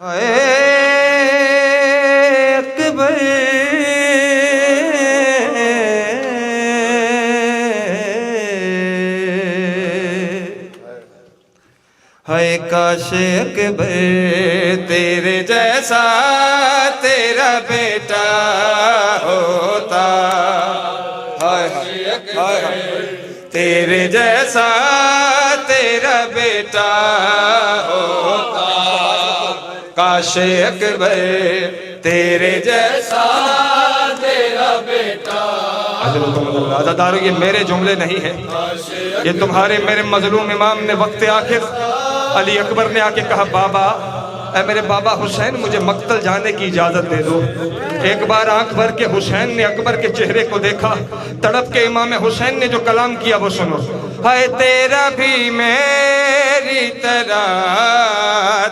हाय अकबर हाय काश अकबर तेरे जैसा तेरा बेटा होता। हाय हाय हाय तेरे जैसा तेरा बेटा होता। काश अकबर तेरे जैसा तेरा बेटा। अज़ादारों ये मेरे जुमले नहीं है, ये तुम्हारे मेरे मजलूम इमाम ने वक्त आखिर अली अकबर ने आके कहा, बाबा ऐ मेरे बाबा हुसैन मुझे मक्तल जाने की इजाजत दे दो। एक बार आंख भर के हुसैन ने अकबर के चेहरे को देखा, तड़प के इमाम हुसैन ने जो कलाम किया वो सुनो। हाय तेरा भी मेरी तरह,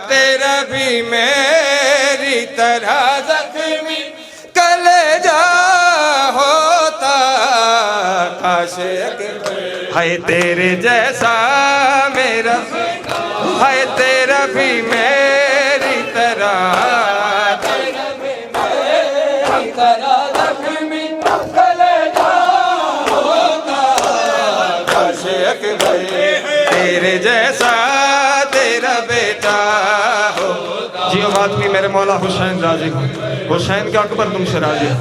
तेरा भी मेरी तरह जख्मी कलेजा होता। काश अकबर हाय तेरे जैसा मेरा, हाय तेरा भी मेरी तरह, तेरा भी मेरी तरह जख्मी कलेजा होता। काश अकबर तेरे जैसा तेरा बेटा हो। जियो बात भी मेरे मौला हुसैन राजी हो, हुसैन का अकबर तुमसे राजी हो,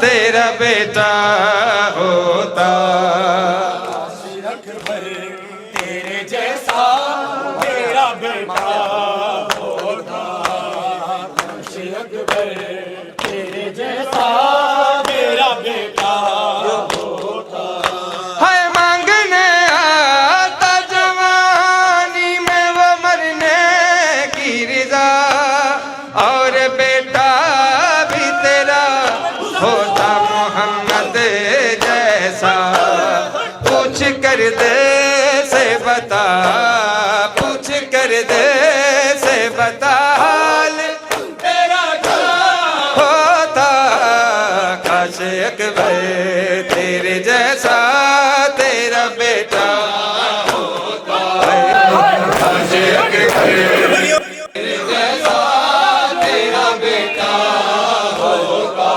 तेरा बेटा होता। तेरे जैसा मेरा बेटा होता। अकबर तेरे जैसा मेरा बेटा होता। हाय मांगने आता जवानी में वो मरने की रिजा, और बेटा भी तेरा होता मोहम्मद जैसा। पूछ कर दे से बता, पूछ कर दे से बता हाल तेरा क्या होता। काश अकबर तेरे जैसा तेरा बेटा होता। काश अकबर तेरे जैसा तेरा बेटा होता।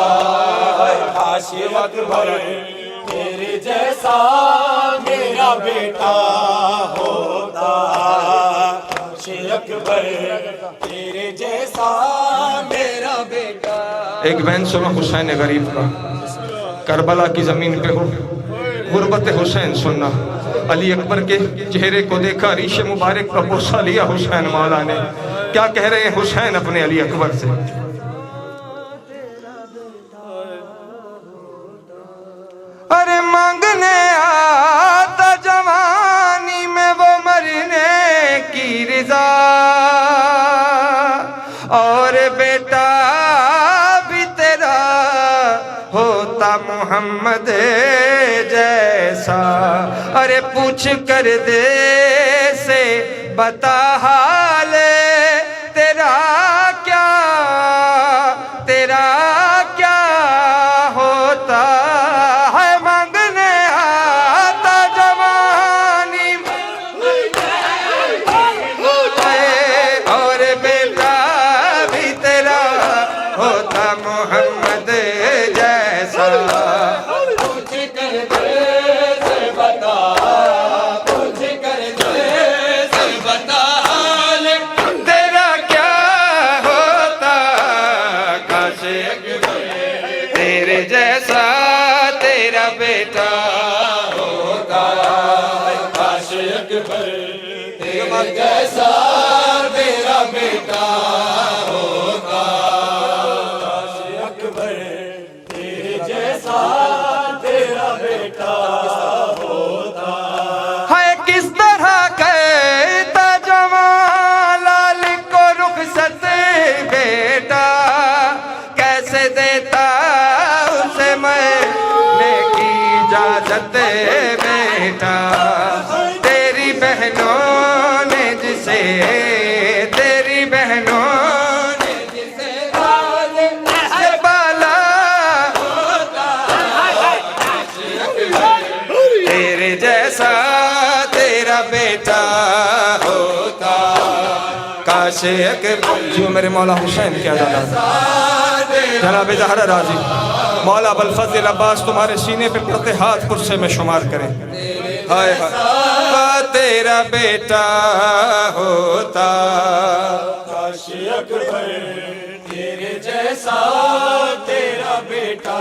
काश अकबर तेरे जैसा मेरा बेटा होता। काश अकबर तेरे जैसा मेरा बेटा। एक बहन सुनो हुसैन गरीब का, करबला की जमीन पे हो गुर्बत हुसैन सुनना। अली अकबर के चेहरे को देखा, रीश मुबारक का बोसा लिया हुसैन मौला ने। क्या कह रहे हैं हुसैन अपने अली अकबर से? अरे मांगने आता जवानी में वो मरने की रिजा, और बेटा भी तेरा होता मोहम्मद जैसा। अरे पूछ कर दे से बता हाल तेरा क्या, तेरा क्या होता। है मांगने आता जवानी और बेटा भी तेरा होता मोहम्मद जैसा। पूछ कर दे से बता, पूछ कर दे से बता हाल तेरा क्या होता। काश अकबर तेरे जैसा तेरा बेटा होता। काश अकबर तेरे जैसा तेरा बेटा होता। अकबर तेरे जैसा तेरा बेटा होता। हाय किस तरह कहता जवान लाल को रुखसत बेटा, कैसे देता उसे मरने की इजाजत बेटा। तेरी बहनों ने जिसे काशे अकबर जो मेरे मौला हुसैन क्या जाना जनाब ज़हरा राजी मौला अबुल फज़ल अब्बास तुम्हारे सीने पे पड़ते हाथ कुर्से में शुमार करें। हाय हाय तेरा बेटा होता काश अकबर तेरे जैसा तेरा बेटा